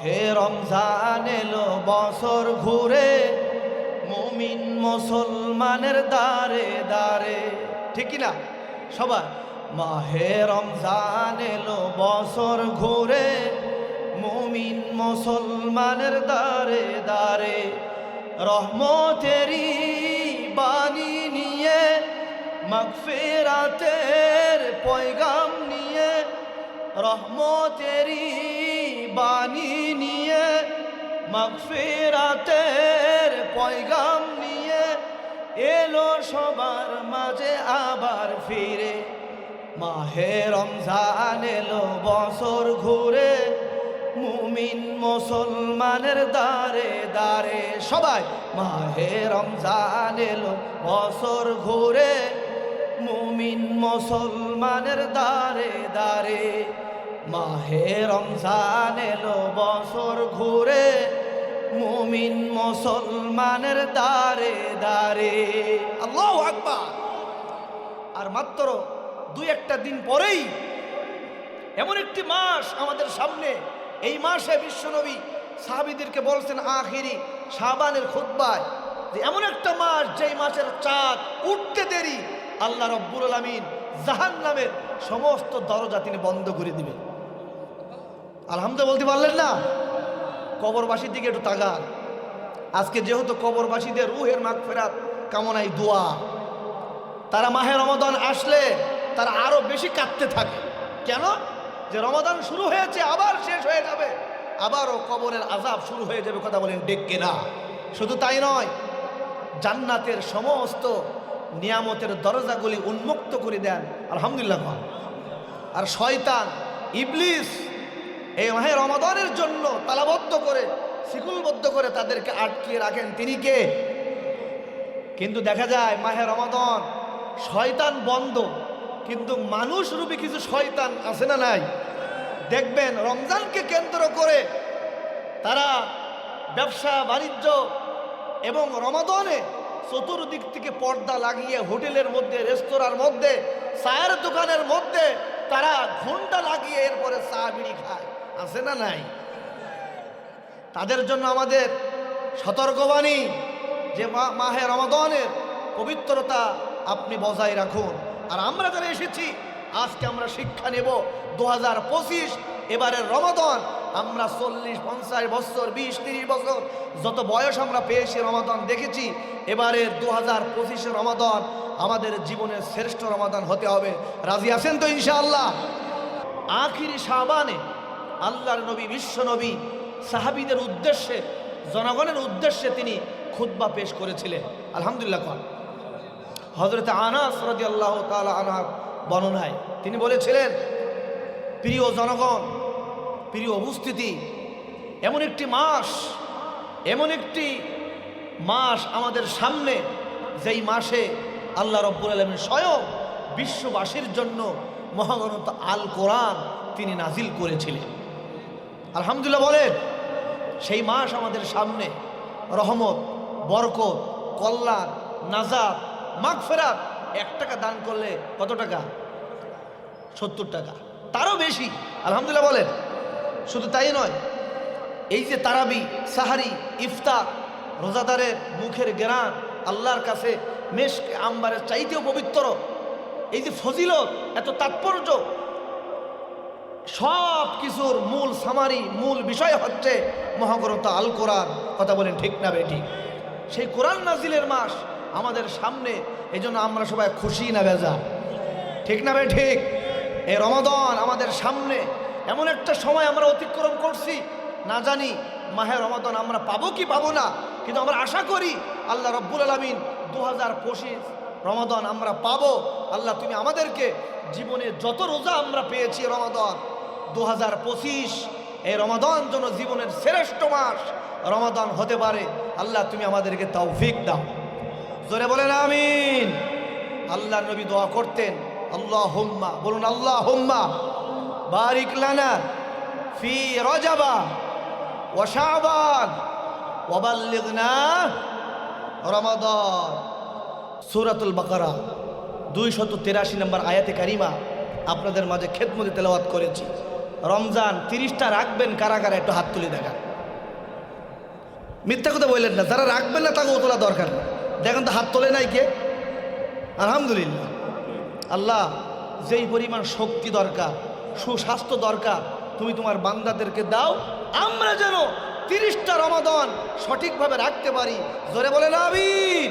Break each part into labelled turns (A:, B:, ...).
A: মাহে রমজান এলো বছর ঘুরে, মুমিন মুসলমানের দারে দারে, ঠিক কি না সবাই? মাহে রমজান এলো বছর ঘুরে, মুমিন মুসলমানের দারে দারে, রহমতেরি বাণী নিয়ে, মাগফিরাতের পয়গাম নিয়ে, রহমতেরি বাণী নিয়ে, মাগফিরাতের পয়গাম নিয়ে, এলো সবার মাঝে আবার ফিরে। মাহে রমজান এলো বছর ঘুরে, মুমিন মুসলমানের দারে দারে, সবাই মাহে রমজান এলো বছর ঘুরে, মুমিন মুসলমানের দারে দারে। মাহে রমজান এলো বছর ঘুরে, মুমিন মুসলমানের দারে দারে। আল্লাহু আকবার। আর মাত্র দুই একটা দিন পরেই এমন একটি মাস আমাদের সামনে। এই মাসে বিশ্বনবী সাহাবীদেরকে বলছেন আখিরি শাবানের খুতবায় যে এমন একটা মাস যেই মাসের চাঁদ উঠতে দেরি আল্লাহ রব্বুল আলামিন জাহান্নামের সমস্ত দরজা তিনি বন্ধ করে দিবেন। আলহামদুলিল্লাহ বলতে পারলেন না? কবরবাসীর দিকে একটু তাকান। আজকে যেহেতু কবরবাসীদের রুহের মাগফিরাত কামনায় দোয়া, তারা মাহে রমাদান আসলে তারা আরো বেশি কাঁদতে থাকে। কেন? যে রমাদান শুরু হয়েছে, আবার শেষ হয়ে যাবে, আবারও কবরের আযাব শুরু হয়ে যাবে। কথা বলেন ঠিক কিনা? শুধু তাই নয়, জান্নাতের সমস্ত নিয়ামতের দরজাগুলি উন্মুক্ত করে দেন। আলহামদুলিল্লাহ। আর শয়তান ইবলিস এই মাহে রমাদানের জন্য তালাবদ্ধ করে, শিকলবদ্ধ করে তাদেরকে আটকিয়ে রাখেন। তিনি কে? কিন্তু দেখা যায় মাহে রমাদান শয়তান বন্ধ, কিন্তু মানুষ রূপী কিছু শয়তান আছে না নাই? দেখবেন রমজানকে কেন্দ্র করে তারা ব্যবসা বাণিজ্য এবং রমাদানে চতুর্দিক থেকে পর্দা লাগিয়ে হোটেলের মধ্যে, রেস্তোরাঁর মধ্যে, চায়ের দোকানের মধ্যে তারা ঘন্টা লাগিয়ে এরপরে চা বিড়ি খায়। আছে না নাই? তাদের জন্য আমাদের সতর্কবাণী যে মাহে রমাদানের পবিত্রতা আপনি বজায় রাখুন। আর আমরা যারা এসেছি আজকে আমরা শিক্ষা নেব 2025 এবারের রমাদান। আমরা 40, 50 বছর, 20, 30 বছর যত বয়স আমরা পেয়েছি রমাদান দেখেছি। এবারের 2025 রমাদান আমাদের জীবনের শ্রেষ্ঠ রমাদান হতে হবে। রাজি আছেন তো ইনশাআল্লাহ? আখিরি শাবানে আল্লাহর নবী, বিশ্ব নবী সাহাবীদের উদ্দেশ্যে, জনগণের উদ্দেশ্যে তিনি খুতবা পেশ করেছিলেন। আলহামদুলিল্লাহ। হযরত আনাস রাদিয়াল্লাহু তাআলা আনহু বর্ণনায় তিনি বলেছিলেন, প্রিয় জনগণ, প্রিয় উপস্থিতি, এমন একটি মাস আমাদের সামনে, যেই মাসে আল্লাহ রব্বুল আলামিন স্বয়ং বিশ্ববাসীর জন্য মহাগ্রন্থ আল কোরআন তিনি নাজিল করেছিলেন। আলহামদুলিল্লাহ বলেন। সেই মাস আমাদের সামনে রহমত, বরকত, কল্যাণ, নাজাত, মাগফিরাত। 1 টাকা দান করলে কত টাকা? 70 টাকা, তারও বেশি। আলহামদুলিল্লাহ বলেন। শুধু তাই নয়, এই যে তারাবি, সাহারি, ইফতার, রোজাদারের মুখের ঘ্রাণ আল্লাহর কাছে মেশক আম্বারের চাইতেও পবিত্র। এই যে ফজিলত, এত তাৎপর্য, সব কিছুর মূল সামারি, মূল বিষয় হচ্ছে মহাগ্রন্থ আল কোরআন। কথা বলেন ঠিক না বেঠিক? সেই কোরআন নাজিলের মাস আমাদের সামনে, এই জন্য আমরা সবাই খুশি না বেজা? ঠিক না বেঠিক? এই রমাদান আমাদের সামনে, এমন একটা সময় আমরা অতিক্রম করছি, না জানি মাহে রমাদান আমরা পাবো কি পাবো না, কিন্তু আমরা আশা করি আল্লাহ রব্বুল আলামিন 2025 রমাদান আমরা পাবো। আল্লাহ তুমি আমাদেরকে জীবনে যত রোজা আমরা পেয়েছি রমাদান, 2025 এই রমাদান যেন জীবনের শ্রেষ্ঠ মাস রমাদান হতে পারে। আল্লাহ তুমি আমাদেরকে তৌফিক দাও। জোরে বলেন আমিন। আল্লাহ নবী দোয়া করতেন, আল্লাহুম্মা, বলুন আল্লাহুম্মা বারিক লানা ফি রজবা ওয়া শাবান ওয়া বাল্লিগনা রমাদান। সূরাতুল বাকারা 283 নম্বর আয়াতে কারিমা আপনাদের মাঝে খেদমতে তেলাওয়াত করেছি। রমজান 30টা রাখবেন কারা কারা একটু হাত তুলে দেখান। মিথ্যা কথা বললেন না, যারা রাখবেন না তাকেও তোলা দরকার না। দেখেন তো হাত তোলে নাই কে? আলহামদুলিল্লাহ। আল্লাহ, যেই পরিমাণ শক্তি দরকার, সুস্বাস্থ্য দরকার, তুমি তোমার বান্দাদেরকে দাও, আমরা যেন 30টা রমাদান সঠিকভাবে রাখতে পারি। জোরে বলেন আমিন।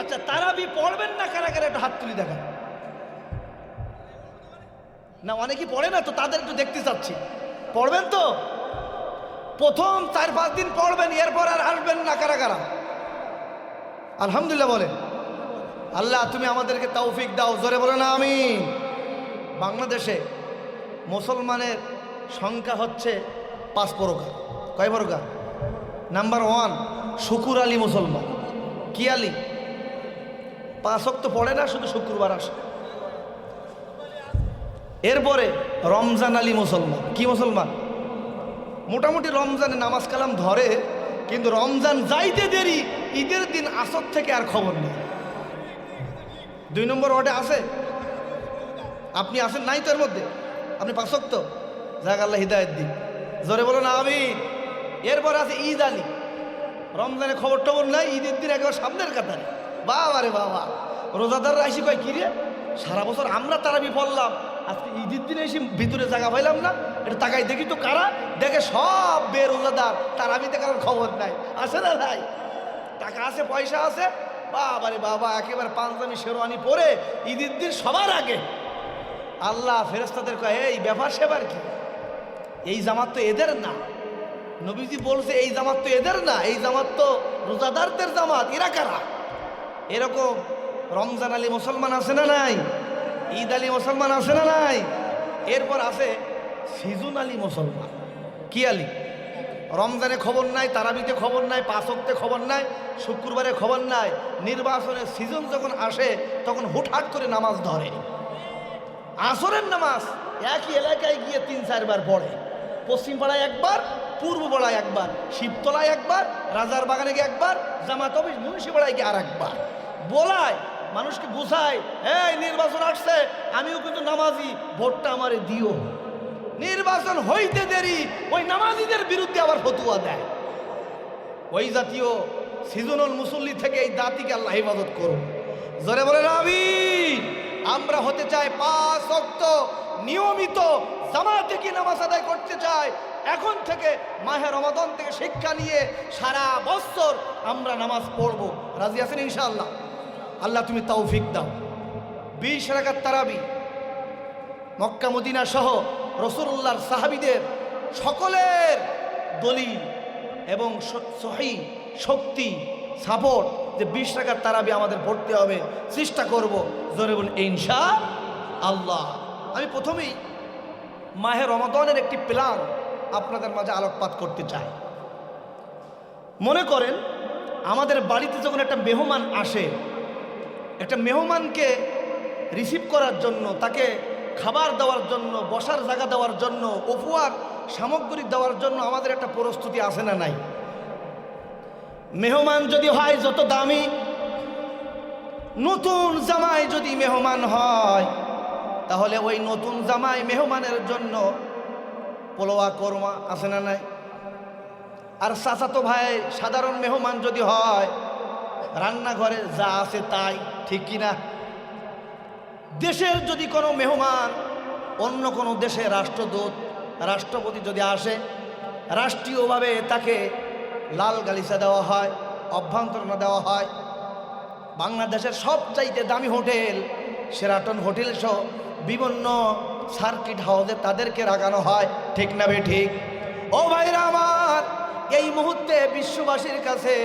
A: আচ্ছা, তারাবি পড়বেন না কারা কারা একটু হাত তুলে দেখান। না, অনেকেই পড়ে না তো, তাদের একটু দেখতে চাচ্ছি। পড়বেন তো? প্রথম 4-5 দিন পড়বেন, এরপর আর আসবেন না কারা কারা? আলহামদুলিল্লাহ বলেন। আল্লাহ, তুমি আমাদেরকে তৌফিক দাও। জোরে বলেন আমিন। বাংলাদেশে মুসলমানের সংখ্যা হচ্ছে 5 প্রকার। কয় প্রকার? নাম্বার 1 শুকুর আলী মুসলমান। কি আলী? 5 ওয়াক্ত পড়ে না, শুধু শুক্রবার আসে। এরপরে রমজান আলী মুসলমান। কি মুসলমান? মোটামুটি রমজানে নামাজ কালাম ধরে, কিন্তু রমজান যাইতে দেরি, ঈদের দিন আসর থেকে আর খবর নেই। 2 নম্বর ওয়ার্ডে আছে? আপনি আসেন নাই তো এর মধ্যে? আপনি 5 ওয়াক্ত? যাক, আল্লাহ হিদায়াত দিন। জোরে বলো না আমিন। এরপর আছে ঈদ আলী। রমজানে খবর টবর নাই, ঈদের দিন একেবারে সামনের কাতারে। বাবা রে বাবা, রোজাদাররা এসে কয়, কিরে সারা বছর আমরা তারাবি পড়লাম, আজকে ঈদের দিনে এসে ভিতরে জায়গা পাইলাম না, এটা তাকাই দেখি তো কারা। দেখে সব বেরোজাদার, তারাবিতে কারোর খবর নাই। আসে না ভাই? টাকা আছে, পয়সা আছে, বাবা রে বাবা, একেবারে পাঞ্জাবি শেরওয়ানি পরে ঈদের দিন সবার আগে। আল্লাহ ফেরেশতাদের কয়, এই ব্যাপার সেবার কি? এই জামাত তো এদের না। নবীজি বলছে এই জামাত তো এদের না, এই জামাত তো রোজাদারদের জামাত। এরা কারা? এরকম রমজান আলী মুসলমান আছে না নাই? ঈদ আলী মুসলমান আছে না নাই? এরপর আছে সিজন আলী মুসলমান। কি আলী? রমজানে খবর নাই, তারাবিতে খবর নাই, 5 ওয়াক্তে খবর নাই, শুক্রবারে খবর নাই, নির্বাচনের সিজন যখন আসে তখন হুটহাট করে নামাজ ধরে। আসরের নামাজ একই এলাকায় গিয়ে 3-4 বার পড়ে। পশ্চিম পাড়ায় একবার, পূর্ব পাড়ায় একবার, শিবতলায় একবার, রাজার বাগানে গিয়ে একবার, জামাত অফিস মুন্সিপাড়ায় গিয়ে আর একবার। বলায় মানুষকে বুঝায়, এই নির্বাচন আসছে, আমিও কিন্তু নামাজি, ভোটটা আমারে দিও। নির্বাচন হইতে দেরি ওই নামাজিদের বিরুদ্ধে আবার ফতুয়া দেয়। ওই জাতীয় সিজনাল মুসল্লি থেকে এই জাতিকে আল্লাহ হেফাজত করুন। জোরে বলেন আমিন। আমরা হতে চাই 5 ওয়াক্ত নিয়মিত জামাতে কি নামাজ আদায় করতে চাই। এখন থেকে মাহে রমাদান থেকে শিক্ষা নিয়ে সারা বছর আমরা নামাজ পড়বো। রাজি আছেন ইনশাআল্লাহ? আল্লাহ তুমি তৌফিক দাও। 20 রাকাত তারাবি মক্কা মদিনা সহ রাসূলুল্লাহর সাহাবীদের সকলের দলিল এবং সহিহ শক্তি সাপোর্ট যে 20 রাকাত তারাবি আমাদের পড়তে হবে, চেষ্টা করব। জোরে বলুন ইনশাআল্লাহ। আমি প্রথমেই মাহে রমাদানের একটি প্ল্যান আপনাদের মাঝে আলোকপাত করতে চাই। মনে করেন আমাদের বাড়িতে যখন একটা মেহমান আসে, একটা মেহমানকে রিসিভ করার জন্য, তাকে খাবার দেওয়ার জন্য, বসার জায়গা দেওয়ার জন্য, উপহার সামগ্রী দেওয়ার জন্য আমাদের একটা প্রস্তুতি আছে না নাই? মেহমান যদি হয় যত দামি, নতুন জামাই যদি মেহমান হয়, তাহলে ওই নতুন জামাই মেহমানের জন্য পোলোয়া কোরমা আছে না নাই? আর চাচাতো ভাই সাধারণ মেহমান যদি হয়, রান্নাঘরে যা আছে তাই, ঠিক কিনা? দেশের যদি কোনো মেহমান, অন্য কোনো দেশে রাষ্ট্রদূত, রাষ্ট্রপতি যদি আসে, রাষ্ট্রীয়ভাবে তাকে লাল গালিচা দেওয়া হয়, অভ্যন্তরণা দেওয়া হয়। বাংলাদেশের সবচাইতে দামি হোটেল শেরাটন হোটেল সহ বিভিন্ন সার্কিট হাউসে তাদেরকে রাখানো হয়, ঠিক না বে ঠিক? ও ভাইরা আমার, এই মুহূর্তে বিশ্ববাসীর কাছে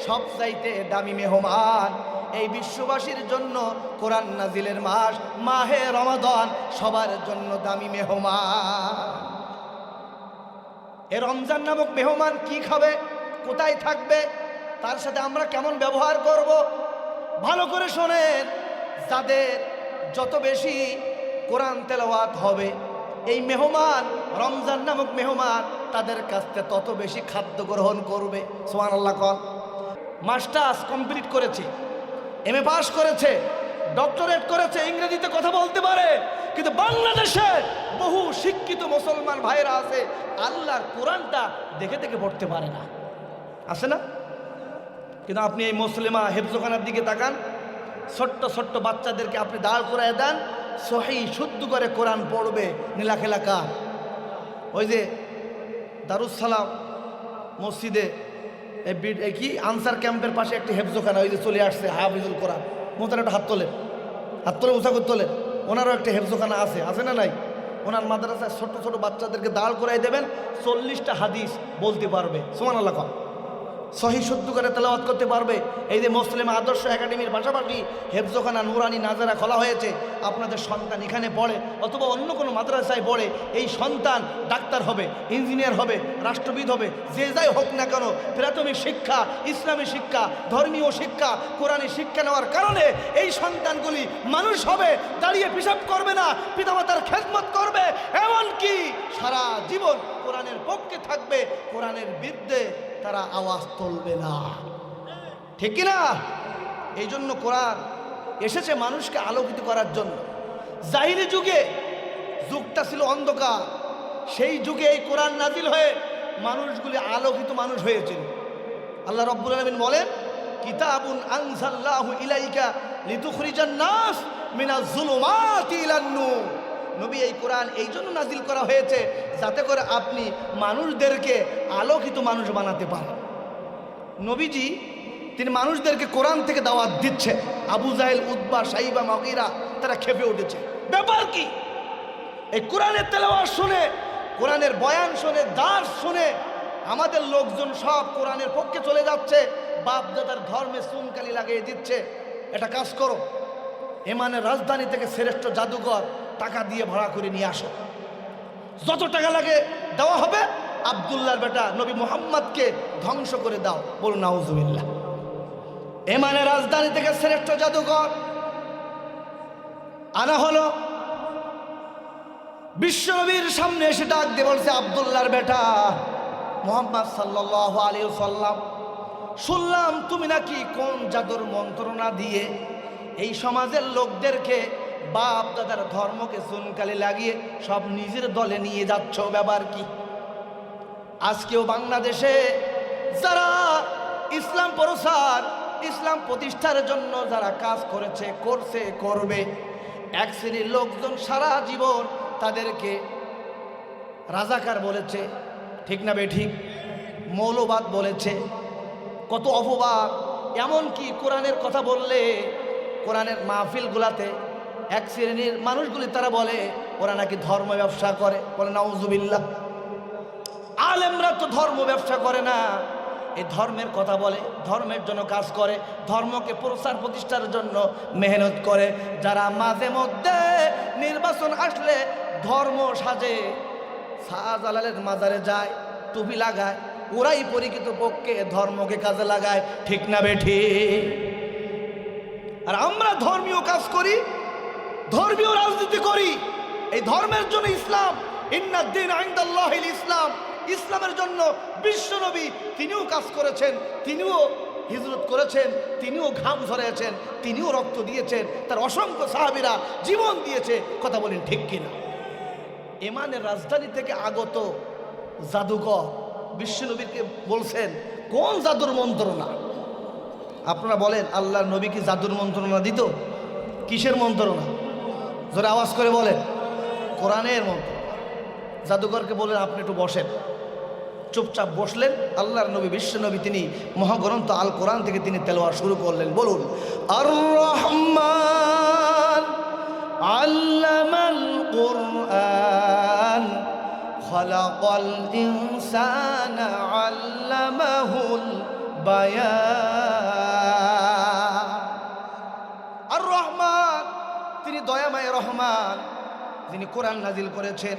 A: সবচাইতে দামি মেহমান, এই বিশ্ববাসীর জন্য কোরআন নাজিলের মাস মাহে রমাদান সবার জন্য দামি মেহমান। এ রমজান নামক মেহমান কি খাবে, কোথায় থাকবে, তার সাথে আমরা কেমন ব্যবহার করব, ভালো করে শোনেন। যাদের যত বেশি কোরআন তেলাওয়াত হবে, এই মেহমান, রমজান নামক মেহমান, তাদের কাছ থেকে তত বেশি খাদ্য গ্রহণ করবে। সুবহানাল্লাহ। মাস্টার্স কমপ্লিট করেছে, এমএ পাস করেছে, ডক্টরেট করেছে, ইংরেজিতে কথা বলতে পারে, কিন্তু বাংলাদেশে বহু শিক্ষিত মুসলমান ভাইরা আছে আল্লাহর কোরআনটা দেখে দেখে পড়তে পারে না, আছে না? কিন্তু আপনি এই মুসলিমা হেফজখানার দিকে তাকান, ছোট্ট ছোট্ট বাচ্চাদেরকে আপনি দাঁড় করায় দেন, সহি শুদ্ধ করে কোরআন পড়বে, নীলাখেলা কার? ওই যে দারুস সালাম মসজিদে এই কি আনসার ক্যাম্পের পাশে একটি হেফজখানা ওই যে চলে আসছে, হাফিজুল কোরআন, মোতার একটা হাত তোলে উঁচা তোলে, ওনারও একটা হেফজখানা আছে না নাই? ওনার মাদ্রাসায় ছোট ছোট বাচ্চাদেরকে দাঁড় করাই দেবেন, 40টা হাদিস বলতে পারবে, সুবহানাল্লাহ, সহি শুদ্ধ করে তেলাওয়াত করতে পারবে। এই যে মুসলিম আদর্শ একাডেমির পাশাপাশি হেফজখানা নুরানি নাজারা খোলা হয়েছে, আপনাদের সন্তান এখানে পড়ে অথবা অন্য কোনো মাদ্রাসায় পড়ে, এই সন্তান ডাক্তার হবে, ইঞ্জিনিয়ার হবে, রাষ্ট্রবিদ হবে, যে যাই হোক না কেন, প্রাথমিক শিক্ষা, ইসলামী শিক্ষা, ধর্মীয় শিক্ষা, কোরআনী শিক্ষা নেওয়ার কারণে এই সন্তানগুলি মানুষ হবে, দাঁড়িয়ে পিশাব করবে না, পিতামাতার খেদমত করবে, এমনকি সারা জীবন কোরআনের পক্ষে থাকবে, কোরআনের বিরুদ্ধে তারা আওয়াজ তুলবে না, ঠিক কিনা? এই জন্য কোরআন এসেছে মানুষকে আলোকিত করার জন্য। জাহিলি যুগটা ছিল অন্ধকার, সেই যুগে এই কোরআন নাজিল হয়ে মানুষগুলি আলোকিত মানুষ হয়েছিল। আল্লাহ রাব্বুল আলামিন বলেন, কিতাবুন আনজালনাহু ইলাইকা লিতুখরিজান নাস মিনাজ যুলুমাতি ইলান নূর। নবী, এই কোরআন এই জন্য নাজিল করা হয়েছে যাতে করে আপনি মানুষদেরকে আলোকিত মানুষ বানাতে পারেন। নবীজি তিনি মানুষদেরকে কোরআন থেকে দাওয়াত দিচ্ছে, আবু জাহেল, উতবা, সাইবা, মুগীরা তারা খেপে উঠেছে, ব্যাপার কি? এই কোরআনের তেলাওয়াত শুনে, কোরআনের বয়ান শুনে, দাস শুনে আমাদের লোকজন সব কোরআনের পক্ষে চলে যাচ্ছে, বাপ দাদার ধর্মে চুনকালি লাগিয়ে দিচ্ছে। এটা কাজ করো, এমানের রাজধানী থেকে শ্রেষ্ঠ জাদুঘর টাকা দিয়ে ভাড়া করে নিয়ে আসো, যত টাকা লাগে দেওয়া হবে, আব্দুল্লাহর বেটা নবী মুহাম্মদকে ধ্বংস করে দাও। বলুন নাউজুবিল্লাহ। এমানের রাজধানী থেকে শ্রেষ্ঠ জাদুঘর আনা হলো, বিশ্বনবীর সামনে এসে ডাক দিয়ে বলছে, আব্দুল্লাহর বেটা মুহাম্মদ সাল্লাল্লাহু আলাইহি ওয়াসাল্লাম, শুনলাম তুমি নাকি কোন জাদুর মন্ত্রণা দিয়ে এই সমাজের লোকদেরকে, বাপ দাদার ধর্মকে চুনকালি লাগিয়ে সব নিজের দলে নিয়ে যাচ্ছ, ব্যাপার কি? আজকেও বাংলাদেশে যারা ইসলাম প্রসার, ইসলাম প্রতিষ্ঠার জন্য যারা কাজ করেছে, করছে, করবে, এক শ্রেণীর লোকজন সারা জীবন তাদেরকে রাজাকার বলেছে, ঠিক না বেঠিক? মৌলবাদ বলেছে, কত অপবাদ। এমনকি কোরআনের কথা বললে, কোরআনের মাহফিলগুলাতে এক শ্রেণীর মানুষগুলি তারা বলে ওরা নাকি ধর্ম ব্যবসা করে, বলে নাউজুবিল্লাহ। আলেমরা তো ধর্ম ব্যবসা করে না, এই ধর্মের কথা বলে, ধর্মের জন্য কাজ করে, ধর্মকে প্রচার প্রতিষ্ঠার জন্য মেহনত করে। যারা মাঝে মধ্যে নির্বাচন আসলে ধর্ম সাজে, শাহজালালের মাজারে যায়, টুপি লাগায়, ওরাই পরিচিত পক্ষে ধর্মকে কাজে লাগায়, ঠিক না বেঠি? আর আমরা ধর্মীয় কাজ করি, ধর্মীয় রাজনীতি করি, এই ধর্মের জন্য ইসলাম, ইন্নাদ-দীন ইনদাল্লাহিল ইসলাম, ইসলামের জন্য বিশ্বনবী তিনিও কাজ করেছেন, তিনিও হিজরত করেছেন, তিনিও ঘাম ঝরিয়েছেন, তিনিও রক্ত দিয়েছেন, তার অসংখ্য সাহাবীরা জীবন দিয়েছে। কথা বলেন ঠিক কিনা? এমানের রাজধানী থেকে আগত জাদুকর বিশ্বনবীকে বলছেন কোন জাদুর মন্ত্রণা? আপনারা বলেন, আল্লাহর নবী কি জাদুর মন্ত্রণা দিত? কিসের মন্ত্রণা? জোরে আওয়াজ করে বলেন। কোরআনের মন্ত্র। জাদুকরকে বলেন আপনি একটু বসেন, চুপচাপ বসলেন। আল্লাহর নবী বিশ্বনবী তিনি মহাগ্রন্থ আল কোরআন থেকে তিনি তেলাওয়াত শুরু করলেন। বলুন, আর রহমান আল্লামাল কুরআন খালাকাল ইনসানা আল্লামাহুল বায়ান। আর রহমান তিনি দয়াময় রহমান, যিনি কোরআন নাজিল করেছেন,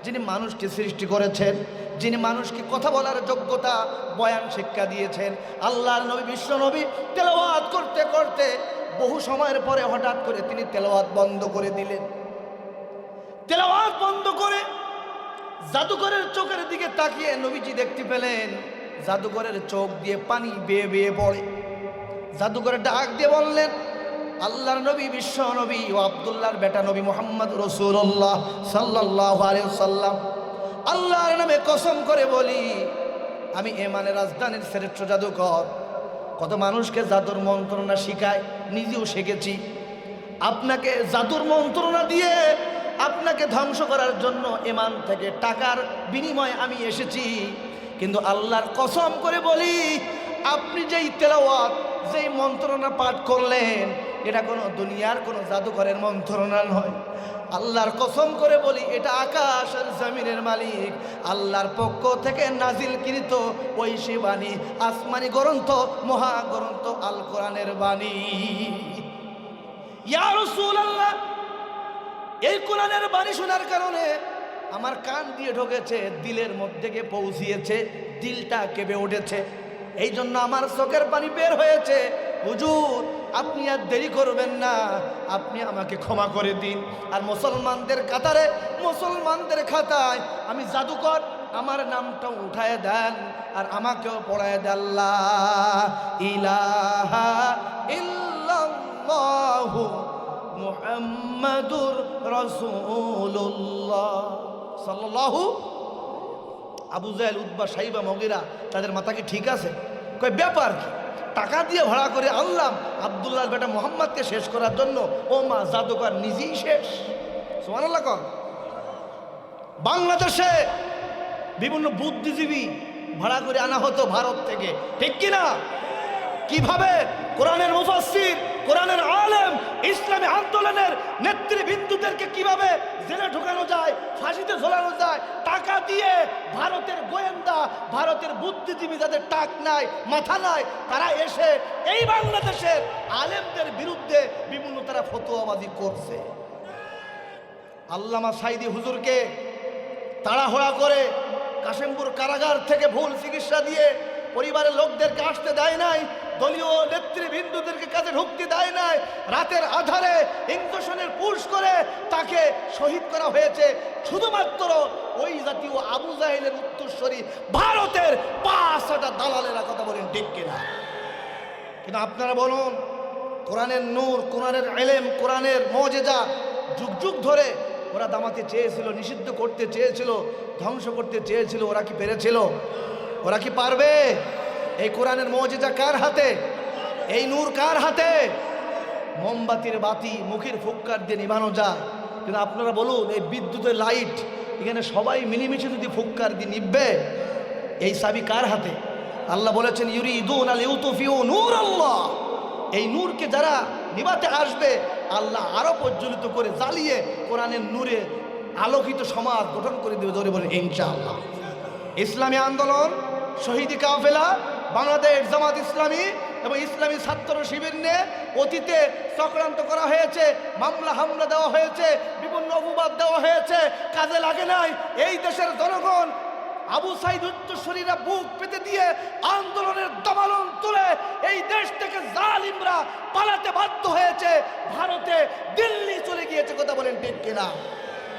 A: যিনি মানুষকে সৃষ্টি করেছেন, যিনি মানুষকে কথা বলার যোগ্যতা, বয়ান শিক্ষা দিয়েছেন। আল্লাহর নবী বিশ্বনবী তেলাওয়াত করতে করতে বহু সময়ের পরে হঠাৎ করে তিনি তেলাওয়াত বন্ধ করে দিলেন। তেলাওয়াত বন্ধ করে জাদুকরের চোখের দিকে তাকিয়ে নবীজি দেখতে পেলেন জাদুকরের চোখ দিয়ে পানি বেয়ে বেয়ে পড়ে। জাদুকরের ডাক দিয়ে বললেন, আল্লাহর নবী বিশ্ব নবী ও আব্দুল্লাহর বেটা নবী মুহাম্মদ রাসূলুল্লাহ সাল্লাল্লাহু আলাইহি ওয়াসাল্লাম, আল্লাহর নামে কসম করে বলি, আমি এমানের রাজধানীর শ্রেষ্ঠ জাদুকর। কত মানুষকে জাদুর মন্ত্রণা শিখায়, নিজেও শিখেছি। আপনাকে জাদুর মন্ত্রণা দিয়ে আপনাকে ধ্বংস করার জন্য এমান থেকে টাকার বিনিময়ে আমি এসেছি। কিন্তু আল্লাহর কসম করে বলি, আপনি যেই তেলাওয়াত, যেই মন্ত্রণা পাঠ করলেন, এটা কোনো দুনিয়ার কোনো জাদুকরের মন্ত্রণা নয়। আল্লাহর কসম করে বলি, এটা আকাশ আর জমিনের মালিক আল্লাহর পক্ষ থেকে নাজিলকৃত ঐশী বাণী, আসমানি গ্রন্থ, মহাগ্রন্থ আল কোরআনের বাণী। ইয়া রাসূলুল্লাহ, এই কোরআনের বাণী শোনার কারণে আমার কান দিয়ে ঢুকেছে, দিলের মধ্যে গিয়ে পৌঁছিয়েছে, দিলটা কেঁপে উঠেছে। এই জন্য আমার চোখের পানি বের হয়েছে। হুজুর, আপনি আর দেরি করবেন না, আপনি আমাকে ক্ষমা করে দিন। আর মুসলমানদের কাতারে, মুসলমানদের খাতায় আমি জাদুকর, আমার নামটা উঠায় দেন আর আমাকেও পড়ায় দেন। লা ইলাহা ইল্লাল্লাহু মুহাম্মাদুর রাসূলুল্লাহ সাল্লাল্লাহু। আবু জাহেল, উতবা, সাইবা, মুগীরা, তাদের মাথা কি ঠিক আছে? কয় ব্যাপার কি, টাকা দিয়ে ভাড়া করে আনলাম আব্দুল্লাহর বেটা মোহাম্মদকে শেষ করার জন্য। ও মা, জাদুকর নিজেই শেষ। সুবহানাল্লাহ। কন বাংলাদেশে বিভিন্ন বুদ্ধিজীবী ভাড়া করে আনা হতো ভারত থেকে, ঠিক কিনা? কিভাবে কোরআনের মুফাসসির, কোরআনের আলেম, ইসলামী আন্দোলনের নেতৃবৃন্দদেরকে কিভাবে জেলে ঢোকানো যায়, ফাঁসিতে ঝোলানো যায়, টাকা দিয়ে ভারতের গোয়েন্দা, ভারতের বুদ্ধিজীবী যাদের টাক নাই, মাথা নাই, তারা এসে এই বাংলাদেশের আলেমদের বিরুদ্ধে বিভিন্ন তারা ফতোয়াবাজি করছে। আল্লামা সাইদি হুজুরকে তাড়াহুড়া করে কাশিমপুর কারাগার থেকে ভুল চিকিৎসা দিয়ে পরিবারের লোকদেরকে আসতে দেয় নাই, দলীয় নেতৃবৃন্দদেরকে কাছে ঢুকতে দেয় নাই, রাতের আধারে ইঞ্জেকশনের পুশ করে তাকে শহীদ করা হয়েছে শুধুমাত্র ওই জাতীয় আবু জাহেলের উত্তরসূরি ভারতের ৫টা দালালেরা। কথা বলেন ঠিক কিনা? কিন্তু আপনারা বলুন, কোরআনের নূর, কোরআনের ইলম, কোরআনের মুজিজা যুগ যুগ ধরে ওরা দামাতে চেয়েছিল, নিষিদ্ধ করতে চেয়েছিল, ধ্বংস করতে চেয়েছিল। ওরা কি পেরেছিল? ওরা কি পারবে? এই কোরআনের মুজিজা কার হাতে? এই নূর কার হাতে? মোমবাতির বাতি মুখের ফুক্কার দিয়ে নিভানো যায়, কিন্তু আপনারা বলুন, এই বিদ্যুতের লাইট এখানে সবাই মিলেমিশে যদি ফুক্কার দিয়ে নিভবে, এই চাবি কার হাতে? আল্লাহ বলেছেন, ইউরিদুনা লিউতফিউ নূরাল্লাহ। এই নূরকে যারা নিভাতে আসবে, আল্লাহ আরো প্রজ্বলিত করে জ্বালিয়ে কোরআনের নূরে আলোকিত সমাজ গঠন করে দেবে। ধরে বলে ইনশাআল্লাহ। ইসলামী আন্দোলন, শহীদি কাফেলা, বাংলাদেশ জামাত ইসলামী এবং ইসলামী ছাত্র শিবির নিয়ে অতীতে চক্রান্ত করা হয়েছে, মামলা হামলা দেওয়া হয়েছে, বিভিন্ন অপবাদ দেওয়া হয়েছে, কাজে লাগে নাই। এই দেশের জনগণ আবু সাইদ উত্তরসূরিরা বুক পেতে দিয়ে আন্দোলনের দামালন তুলে এই দেশ থেকে জালিমরা পালাতে বাধ্য হয়েছে, ভারতে, দিল্লি চলে গিয়েছে। কথা বলেন ঠিক কিনা?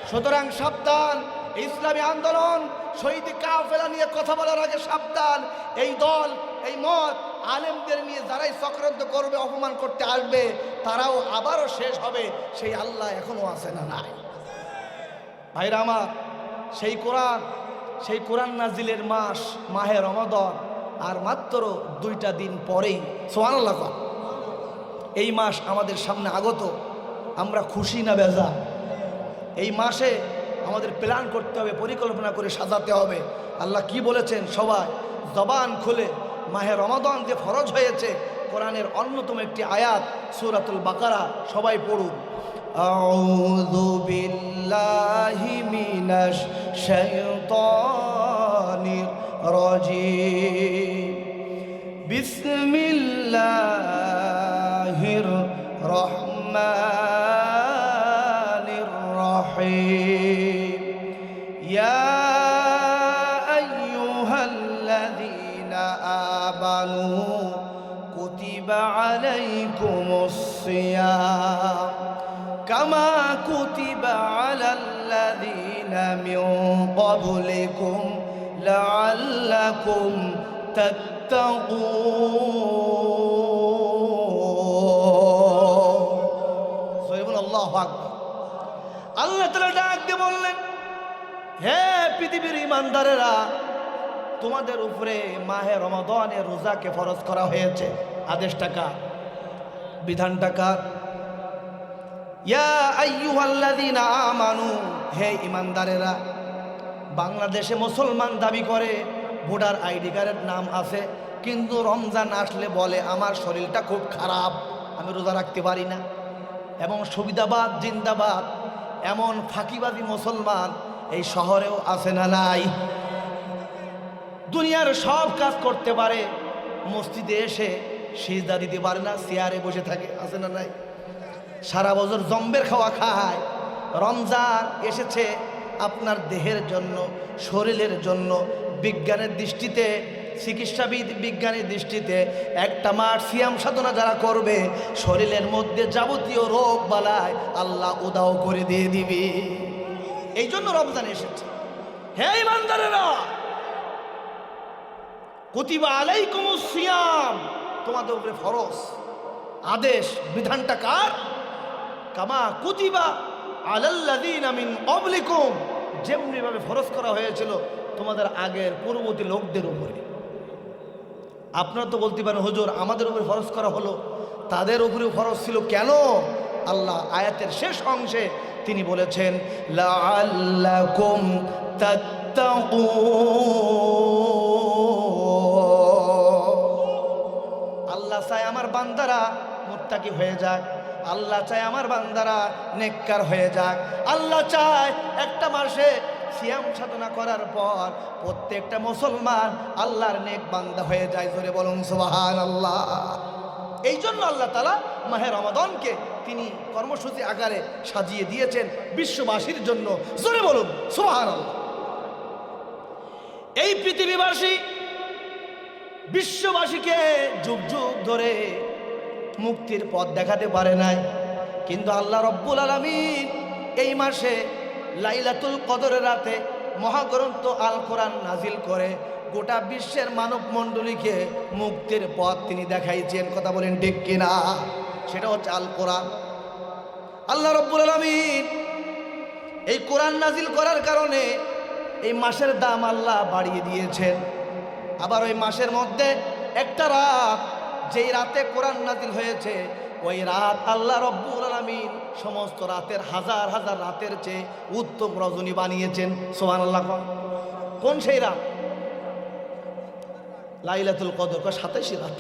A: সুতরাং সাবধান। ইসলামী আন্দোলন, শহীদি কাফেলা নিয়ে কথা বলার আগে সাবধান। এই দল, এই মত, আলেমদের নিয়ে যারাই চক্রান্ত করবে, অপমান করতে আসবে, তারাও আবারও শেষ হবে। সেই আল্লাহ এখনো আছে না নাই? ভাইরা আমার, সেই কোরআন নাজিলের মাস মাহে রমাদান আর মাত্র 2টা দিন পরেই। সুবহানাল্লাহ। এই মাস আমাদের সামনে আগত, আমরা খুশি না বেজা? এই মাসে আমাদের প্ল্যান করতে হবে, পরিকল্পনা করে সাজাতে হবে। আল্লাহ কি বলেছেন? সবাই জবান খুলে মাহে রমাদান যে ফরজ হয়েছে, কোরআনের অন্যতম একটি আয়াত সূরাতুল বাকারা, সবাই পড়ুন। আউযু বিল্লাহি মিনাশ শাইতানির রাজিম। বিসমিল্লাহির রহমানির রহিম। ইয়া আইয়ুহাল্লাযীনা আমানু কুতিবা আলাইকুমুস সিয়াম কামা কুতিবা আলাল্লাযীনা মিন ক্বাবলিকুম লাআল্লাকুম তাত্তাকুন। আল্লাহু আকবার। আল্লাহ তাআলা ডাক দিয়ে বললেন, হে পৃথিবীর ঈমানদারেরা, তোমাদের উপরে মাহে রমাদানের রোজাকে ফরজ করা হয়েছে। আদেশটা কার? বিধানটা কার? ইয়া আইয়ুহাল্লাযীনা আমানু, হে ঈমানদারেরা। বাংলাদেশে মুসলমান দাবি করে, ভোটার আইডি কার্ডের নাম আছে, কিন্তু রমজান আসলে বলে আমার শরীরটা খুব খারাপ, আমি রোজা রাখতে পারি না। এবং সুবিধাবাদ জিন্দাবাদ, এমন ফাঁকিবাদী মুসলমান এই শহরেও আছে না নাই? দুনিয়ার সব কাজ করতে পারে, মসজিদে এসে সিজদা দিতে পারে না, চেয়ারে বসে থাকে, আছে না নাই? সারা বছর জম্বের খাওয়া খায়। রমজান এসেছে আপনার দেহের জন্য, শরীরের জন্য। বিজ্ঞানের দৃষ্টিতে, চিকিৎসাবিদ বিজ্ঞানের দৃষ্টিতে একটা মাস সিয়াম সাধনা যারা করবে, শরীরের মধ্যে যাবতীয় রোগ বালাই আল্লাহ উদাও করে দিয়ে দিবে। এই জন্য রমজান এসেছে। হে ঈমানদারেরা, কুতিবা আলাইকুমুস সিয়াম, তোমাদের উপরে ফরজ। আদেশ, বিধানটা কার? কামা কুতিবা আলাল্লাযীনা মিন ক্বাবলিকুম, যেমনি ভাবে ফরজ করা হয়েছিল তোমাদের আগের পূর্ববর্তী লোকদের উপরে। আপনারা তো বলতে পারেন, হুজুর আমাদের উপরে ফরজ করা হলো, তাদের উপরেও ফরজ ছিল কেন? আল্লাহ আয়াতের শেষ অংশে তিনি বলেছেন, লাআল্লাকুম তাত্তাকুন। আল্লাহ চায় আমার বান্দারা মুত্তাকি হয়ে যাক, আল্লাহ চায় আমার বান্দারা নেককার হয়ে যাক। আল্লাহ চায় একটা মাসে সিয়াম সাধনা করার পর প্রত্যেকটা মুসলমান আল্লাহর নেক বান্দা হয়ে যায়। জোরে বলুন সুবহানাল্লাহ। এই জন্য আল্লাহ তাআলা মাহে রমাদানকে তিনি কর্মসূচি আকারে সাজিয়ে দিয়েছেন বিশ্ববাসীর জন্য। জোরে বলুন সুবহানাল্লাহ। এই পৃথিবীবাসী বিশ্ববাসীকে যুগ যুগ ধরে মুক্তির পথ দেখাতে পারে নাই, কিন্তু আল্লাহ রব্বুল আলামিন এই মাসে লাইলাতুল কদরের রাতে মহাগ্রন্থ আল কোরআন নাজিল করে গোটা বিশ্বের মানব মণ্ডলীকে মুক্তির পথ তিনি দেখাইছেন। কথা বলেন ঠিক কিনা? সেটা হচ্ছে আল কোরআন। আল্লাহ রব্বুল আলামিন এই কোরআন নাজিল করার কারণে এই মাসের দাম আল্লাহ বাড়িয়ে দিয়েছেন। আবার ওই মাসের মধ্যে একটা রাত, যেই রাতে কোরআন নাজিল হয়েছে, ওই রাত আল্লাহ রব্বুল আলামিন সমস্ত রাতের হাজার হাজার রাতের চেয়ে উত্তম রজনী বানিয়েছেন। সুবহানাল্লাহ। কোন সেই রাত? লাইলাতুল কদর। 27 রাত।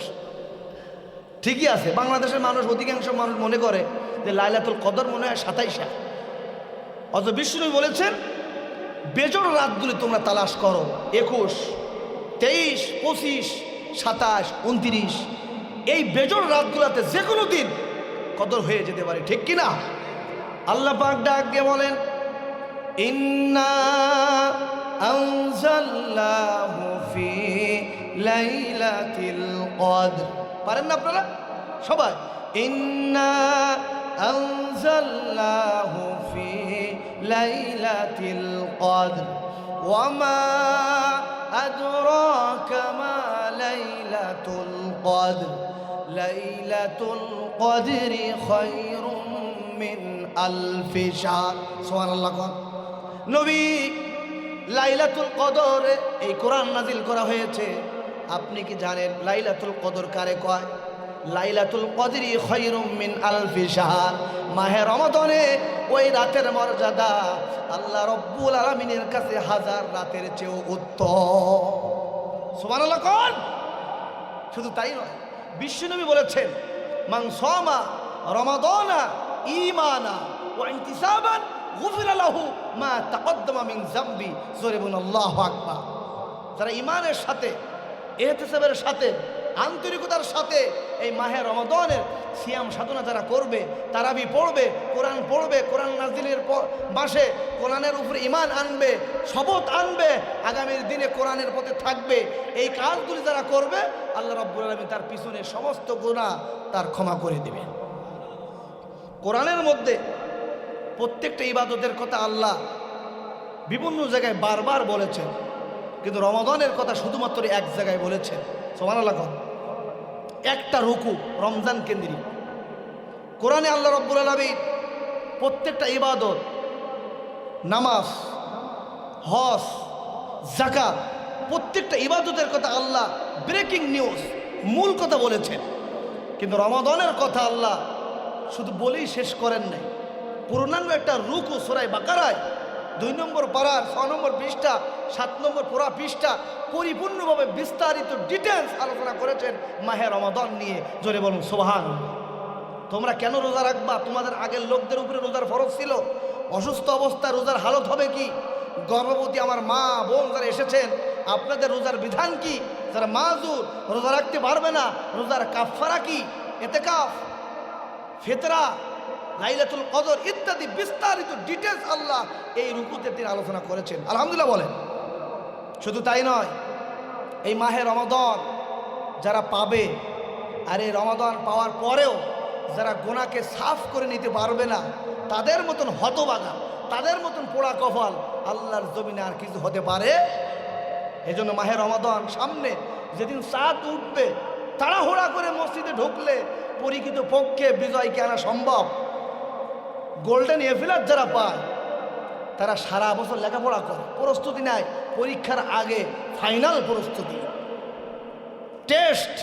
A: ঠিকই আছে, বাংলাদেশের মানুষ, অধিকাংশ মানুষ মনে করে যে লাইলাতুল কদর মনে হয় 27। অথচ বিষ্ণু বলেছেন বেজোড় রাতগুলি তোমরা তালাশ করো। 21, 23, 25, 27, 29 এই বেজোড় রাতগুলোতে যে কোনো দিন কদর হয়ে যেতে পারে, ঠিক কিনা? আল্লাহ পাক ডাক দিয়ে বলেন, ইন্না আনজালনাহু ফি লাইলাতিল কদর। পারেন না আপনারা সবাই? ইন্না আনজালনাহু ফি লাইলাতিল কদর ওয়া মা আদরাকা মা লাইলাতুল কদর লাইলাতুল কদরি খায়রুম মিন আলফি শাহর। সুবহানাল্লাহ। নবী, লাইলাতুল কদর এই কোরআন নাজিল করা হয়েছে, আপনি কি জানেন লাইলাতুল কদর কারে কয়? লাইলাতুল কদরি খায়রুম মিন আলফি শাহর। মাহে রমাদানে ওই রাতের মর্যাদা আল্লাহ রব্বুল আলামিনের কাছে হাজার রাতের চেয়েও উত্তম। সুবহানাল্লাহ। কোন? শুধু তাই নয়, বিশ্বনবী বলেছেন, মান সামা রমাদানা ঈমানা ওয়া ইনতিসাবান গুফিরা লাহু মা তাকদ্দামা মিন যামবি। জোরে বলুন আল্লাহু আকবার। যারা ঈমানের সাথে, ইহতিসাবের সাথে, আন্তরিকতার সাথে এই মাহে রমাদানের সিয়াম সাধনা যারা করবে, তারাবি পড়বে, কোরআন নাজিলের মাসে কোরআনের উপরে ঈমান আনবে, শপথ আনবে, আগামীর দিনে কোরআনের পথে থাকবে, এই কাজগুলি যারা করবে আল্লাহ রাব্বুল আলামিন তার পিছনে সমস্ত গুনাহ তার ক্ষমা করে দেবে। কোরআনের মধ্যে প্রত্যেকটা ইবাদতের কথা আল্লাহ বিভিন্ন জায়গায় বারবার বলেছেন, কিন্তু রমাদানের কথা শুধুমাত্র এক জায়গায় বলেছেন। সুবহানাল্লাহ। একটা রুকু রমজান কেন্দ্রিক। কোরআনে আল্লাহ রাব্বুল আলামিন প্রত্যেকটা ইবাদত, নামাজ, হজ, যাকাত, প্রত্যেকটা ইবাদতের কথা আল্লাহ ব্রেকিং নিউজ মূল কথা বলেছেন। কিন্তু রমাদানের কথা আল্লাহ শুধু বলেই শেষ করেন নাই। পূর্ণাঙ্গ একটা রুকু সূরা বাকারায় 2 নম্বর পারার 6 নম্বর পৃষ্ঠা 7 নম্বর পুরা পৃষ্ঠা পরিপূর্ণভাবে বিস্তারিত ডিটেলস আলোচনা করেছেন মাহে রমাদান নিয়ে। জোরে বলুন সুবহানাল্লাহ। তোমরা কেন রোজা রাখবা? তোমাদের আগের লোকদের উপরে রোজার ফরজ ছিল। অসুস্থ অবস্থায় রোজার হালত হবে কি? গর্ভবতী আমার মা বোন যারা এসেছেন, আপনাদের রোজার বিধান কি? যারা মাজুর রোজা রাখতে পারবে না, রোজার কাফারা কি? ইতিকাফ, ফিতরা, লাইলাতুল কদর ইত্যাদি বিস্তারিত ডিটেলস আল্লাহ এই রুকুতে তিনি আলোচনা করেছেন। আলহামদুলিল্লাহ বলেন। শুধু তাই নয়, এই মাহে রমাদান যারা পাবে, আর এই রমাদান পাওয়ার পরেও যারা গুনাহকে সাফ করে নিতে পারবে না, তাদের মতন হতভাগা, তাদের মতন পোড়া কপাল আল্লাহর জমিনে আর কিছু হতে পারে। এজন্য মাহে রমাদান সামনে, যেদিন চাঁদ উঠবে, তাড়াহুড়া করে মসজিদে ঢুকলে পরীক্ষিত পক্ষে বিজয়কে আনা সম্ভব। গোল্ডেন এফিলার যারা পায় তারা সারা বছর লেখাপড়া করে, প্রস্তুতি নেয়, পরীক্ষার আগে ফাইনাল প্রস্তুতি, টেস্ট।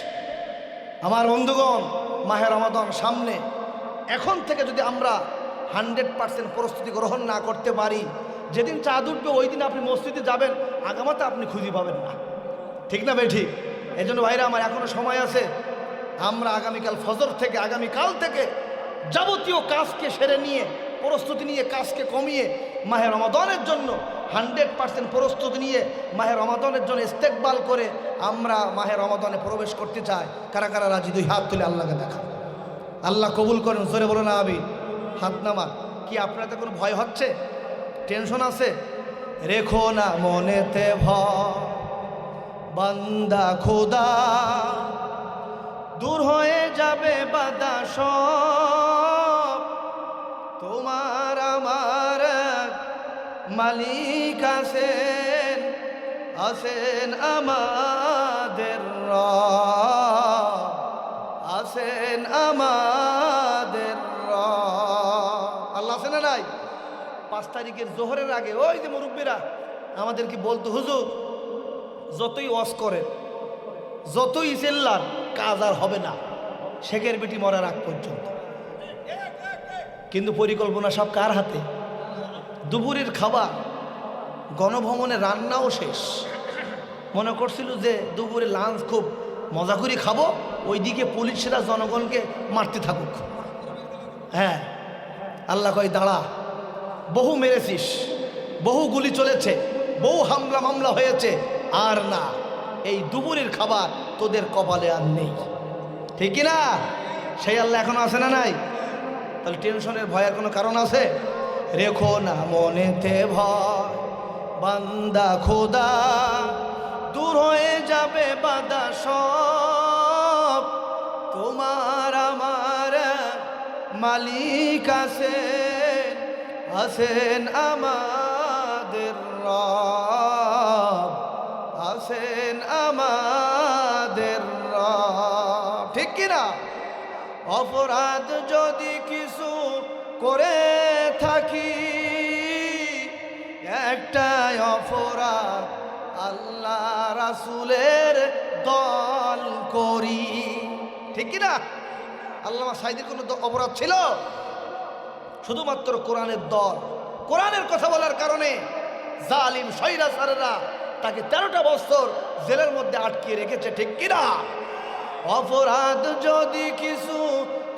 A: আমার বন্ধুগণ, মাহে রমাদান সামনে, এখন থেকে যদি আমরা 100% প্রস্তুতি গ্রহণ না করতে পারি, যেদিন চাঁদ উঠবে ওই দিন আপনি মসজিদে যাবেন, আগামাতে আপনি খুঁজে পাবেন না। ঠিক না ভাই? ঠিক। এই জন্য ভাইরা আমার, এখনো সময় আছে। আমরা আগামীকাল ফজর থেকে, আগামীকাল থেকে যাবতীয় কাজকে সেরে নিয়ে, প্রস্তুতি নিয়ে, কাজকে কমিয়ে মাহে রমাদানের জন্য 100% প্রস্তুতি নিয়ে মাহে রমাদানের জন্য ইস্তেকবাল করে আমরা মাহে রমাদানে প্রবেশ করতে চাই। কারা কারা রাজি? 2 হাত তুলে আল্লাহকে দেখা। আল্লাহ কবুল করেন। জোরে বলো না আমিন। হাত নামান। কি আপনাদের কোনো ভয় হচ্ছে, টেনশন আছে? রেখো না মনেতে ভয়, বান্দা খোদা, দূর হয়ে যাবে বাধা সব। তোমার আমার মালিক আছেন, আছেন আমাদের রব, আছেন আমাদের রব। আল্লাহ আছেন না নাই? 5 তারিখের জোহরের আগে ওই যে মুরব্বীরা আমাদেরকে বলতো, হুজুর যতই ওয়াজ করেন, যতই চিল্লান, কাজ আর হবে না শেখের বেটি মরার আগ পর্যন্ত। কিন্তু পরিকল্পনা সব কার হাতে? দুপুরের খাবার, গণভবনে রান্নাও শেষ। মনে করছিল যে দুপুরে লাঞ্চ খুব মজা করে খাবো, ওইদিকে পুলিশরা জনগণকে মারতে থাকুক। হ্যাঁ, আল্লাহ কয় দাঁড়া, বহু মেরেছিস, বহু গুলি চলেছে, বহু হামলা মামলা হয়েছে, আর না, এই দুপুরের খাবার তোদের কপালে আর নেই। ঠিক কিনা? সেই আল্লাহ এখনো আছে না নাই? তাহলে টেনশনের ভয়ের কোনো কারণ আছে? রেখো না মনেতে ভয়, বান্দা খোদা, দূর হয়ে যাবে বাধা সব। তোমার আমার মালিক আছেন, আছেন আমাদের রব, আছেন আমাদের রব। ঠিক কিনা? অপরাধ যদি কিছু করে থাকি, একটাই অপরাধ, আল্লাহ রাসূলের দল করি। ঠিক কিনা? আল্লামা সাঈদীর কোনো অপরাধ ছিল? শুধুমাত্র কোরআনের দল। কোরআনের কথা বলার কারণে জালিম স্বৈরাচারীরা তাকে 13টা বছর জেলের মধ্যে আটকিয়ে রেখেছে। ঠিক কিনা? অপরাধ যদি কিছু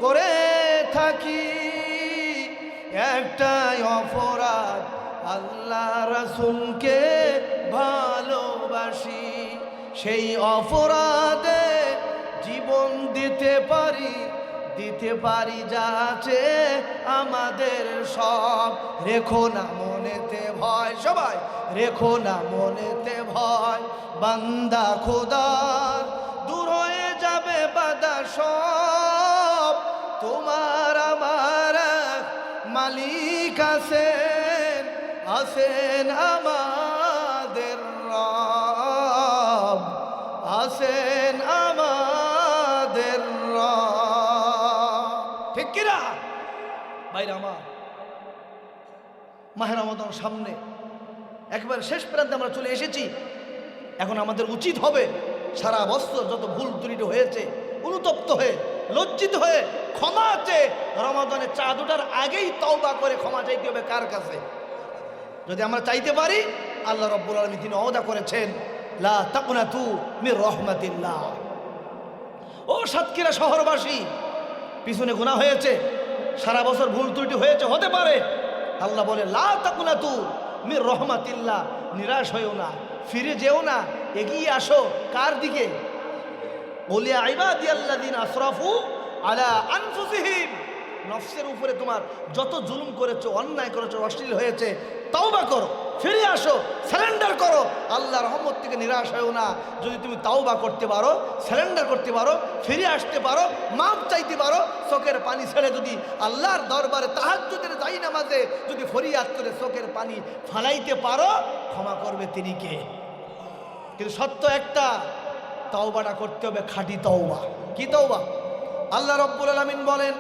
A: করে থাকি, একটাই অপরাধ, আল্লাহ রাসূলকে ভালোবাসি। সেই অপরাধে জীবন দিতে পারি, দিতে পারি যাচ্ছে আমাদের সব। রেখো না মনেতে ভয়, সবাই রেখো না মনেতে ভয়, বান্দা খোদার, দূর হয়ে যাবে বাধা সব। তোমার আমার মালিক আছেন, আছেন আমাদের রব, আছেন আমাদের রব। ঠিক কিনা ভাইরা আমার? মাহে রমাদান সামনে, একবার শেষ প্রান্তে আমরা চলে এসেছি। এখন আমাদের উচিত হবে সারা বছর যত ভুল ত্রুটি হয়েছে অনুতপ্ত হয়ে লজ্জিত হয়ে ক্ষমা চেয়ে রমাদানের চাঁদ ওঠার আগেই তওবা করে ক্ষমা চাইতে হবে। কার কাছে? যদি আমরা চাইতে পারি, আল্লাহ রাব্বুল আলামিন তিনি ওয়াদা করেছেন, লা তাকুনাতু মির রাহমাতিল্লাহ। ও সাতক্ষীরা শহরবাসী, পিছনে গুনাহ হয়েছে, সারা বছর ভুল ত্রুটি হয়েছে, হতে পারে। আল্লাহ বলে, লা তাকুনাতু মির রাহমাতিল্লাহ, নিরাশ হয়েও না, ফিরে যেও না, এগিয়ে আসো। কার দিকে? বলে ইবাদিয়াল্লাযিনা আসরাফু আলা আনফুসিহিম, নফসের উপরে তোমার যত জুলুম করেছো, অন্যায় করেছো, অশ্লীল হয়েছে, তাওবা করো, ফিরে আসো, সারেন্ডার করো। আল্লাহর রহমত থেকে নিরাশ হয়েও না। যদি তুমি তাওবা করতে পারো, সারেন্ডার করতে পারো, ফিরে আসতে পারো, মাপ চাইতে পারো, চোখের পানি ছেড়ে যদি আল্লাহর দরবারে তাহাজ্জুদের নামাজে যদি ফরিয়াদ করে চোখের পানি ফালাইতে পারো, ক্ষমা করবে তিনি কে? কিন্তু সত্য একটা, তাওবাটা করতে হবে খাঁটি তাওবা। কি তাওবা? আল্লাহ রাব্বুল আলামিন বলেন,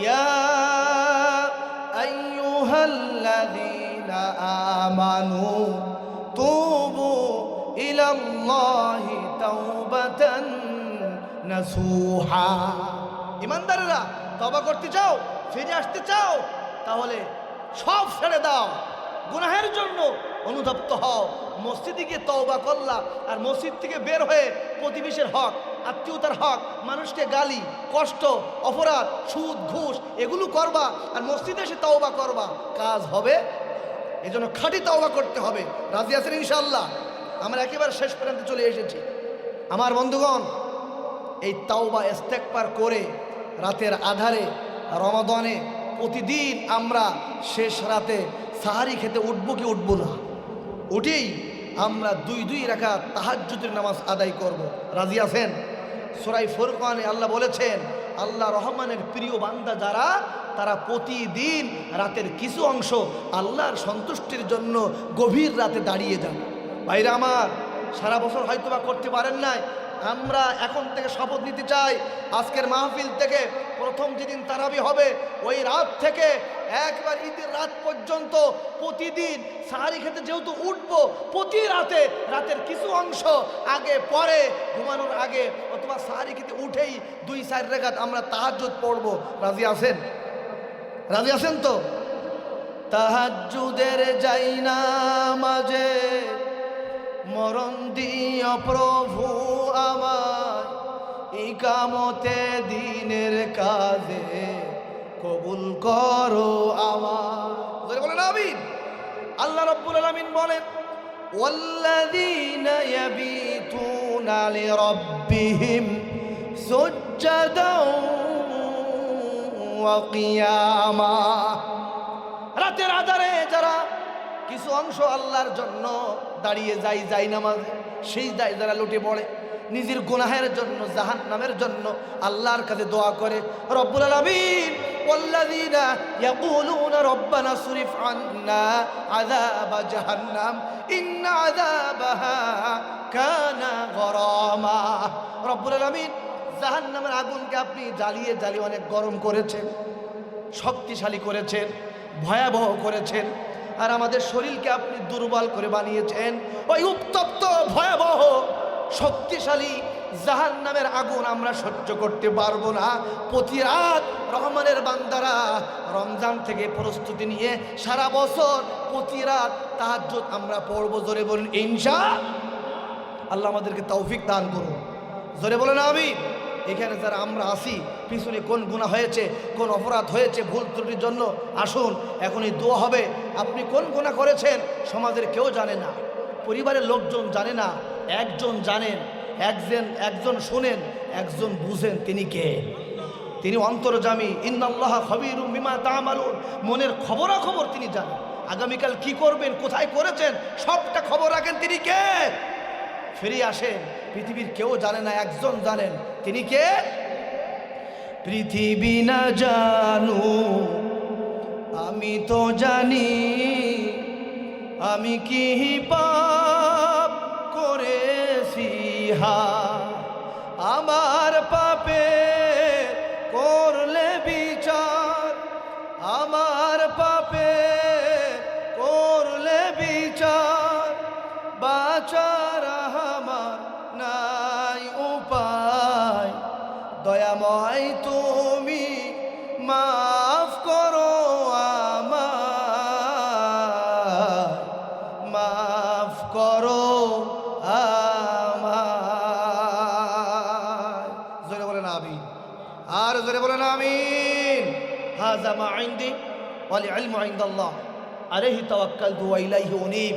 A: ইয়া আইয়ুহাল্লাযীনা আমানু তুবু ইলাল্লাহি তাওবাতান নাসুহা। ঈমানদারেরা, তওবা করতে চাও, ফিরে আসতে চাও, তাহলে সব ছেড়ে দাও, গুনাহের জন্য অনুতপ্ত হও। মসজিদে গিয়ে তওবা করলা, আর মসজিদ থেকে বের হয়ে প্রতিবেশীর হক, আত্মীয়তার হক, মানুষকে গালি, কষ্ট, অপরাধ, সুদ, ঘুষ এগুলো করবা, আর মসজিদে এসে তওবা করবা, কাজ হবে? এই জন্য খাঁটি তওবা করতে হবে। রাজি আছেন ইনশাআল্লাহ? আমরা একেবারে শেষ প্রান্তে চলে এসেছি। আমার বন্ধুগণ, এই তাওবা ইস্তেগফার করে রাতের আধারে রমাদানে প্রতিদিন আমরা শেষ রাতে সাহারি খেতে উঠবো কি উঠবো না? উঠেই আমরা দুই রাকাত তাহাজ্জুদের নামাজ আদায় করব। রাজি আছেন? সূরা ফুরকানে আল্লাহ বলেছেন, আল্লাহ রহমানের প্রিয় বান্দা যারা, তারা প্রতিদিন রাতের কিছু অংশ আল্লাহর সন্তুষ্টির জন্য গভীর রাতে দাঁড়িয়ে যান। ভাইরা আমার, সারা বছর হয়তো বা করতে পারেন নাই, আমরা এখন থেকে শপথ নিতে চাই, আজকের মাহফিল থেকে প্রথম যেদিন তারাবি হবে ওই রাত থেকে একবার ঈদের রাত পর্যন্ত প্রতিদিন সাহারি খেতে যেহেতু উঠবো, প্রতি রাতে রাতের কিছু অংশ আগে পরে ঘুমানোর আগে অথবা সাহারি খেতে উঠেই 2-4 রাকাত আমরা তাহাজ্জুদ পড়বো। রাজি আছেন? রাজি আছেন তো? তাহাজ্জুদের যাই না মাঝে মরণ দিও প্রভু আমার, ইকামতে দিনের কাজে কবুল করো আমার। বলেন আমিন। আল্লাহ রাব্বুল আলামিন বলেন, ওয়াল্লাযীনা ইয়াবিতুনা লিরাব্বিহিম সুজদাও ওয়া কিয়ামা। রাতের আধারে যারা কিছু অংশ আল্লাহর জন্য দাঁড়িয়ে যাই নামাজ, সেই দায় যারা লুটে পড়ে, নিজের গুনাহের জন্য, জাহান্নামের জন্য আল্লাহর কাছে দোয়া করে। রব্বুল আলামিন ওয়াল্লাযীনা ইয়াকুলুনা রব্বানা সরিফ আন্না আযাবা জাহান্নাম ইন্না আযাবাহা কানা গরামা। রব্বুল আলামিন জাহান্নামের আগুনকে আপনি জ্বালিয়ে অনেক গরম করেছেন, শক্তিশালী করেছেন, ভয়াবহ করেছেন, আর আমাদের শরীরকে আপনি দুর্বল করে বানিয়েছেন। ওই উত্তপ্ত ভয়াবহ শক্তিশালী জাহান্নামের আগুন আমরা সহ্য করতে পারবো না। প্রতি রাত রহমানের বান্দারা রমজান থেকে প্রস্তুতি নিয়ে সারা বছর প্রতি রাত তাহাজ্জুদ আমরা পড়বো। জোরে বলুন ইনশাআল্লাহ। আমাদেরকে তৌফিক দান করুন। জোরে বলেন আমিন। এখানে যারা আমরা আসি, পিছনে কোন গুনাহ হয়েছে, কোন অপরাধ হয়েছে, ভুল ত্রুটির জন্য আসুন, এখনই দোয়া হবে। আপনি কোন গুনাহ করেছেন সমাজের কেউ জানে না, পরিবারের লোকজন জানে না, একজন জানেন, একজন শোনেন, একজন বুঝেন। তিনি কে? তিনি অন্তর্যামী। ইন্নাল্লাহা খাবীরুম বিমা তা'মালুন। মনের খবরাখবর তিনি জানেন। আগামীকাল কি করবেন, কোথায় করেছেন, সবটা খবর রাখেন। তিনি কে? ফিরে আসেন, পৃথিবীর কেউ জানে না, একজন জানেন। তিনি কে? পৃথিবী না জানু আমি তো জানি, আমি কি পাপ করেছি, আমার পাপে করলে বিচার, আমার পাপে দয়াময় তুমি মাফ করো আমায়, মাফ করো আমায়। জোরে বলেন আমিন, আর জোরে বলেন আমিন। হাযা মা ইনদি ওয়াল ইলমু ইনদাল্লাহ আলাইহি তাওয়াক্কালতু ওয়া ইলাইহি উনীব।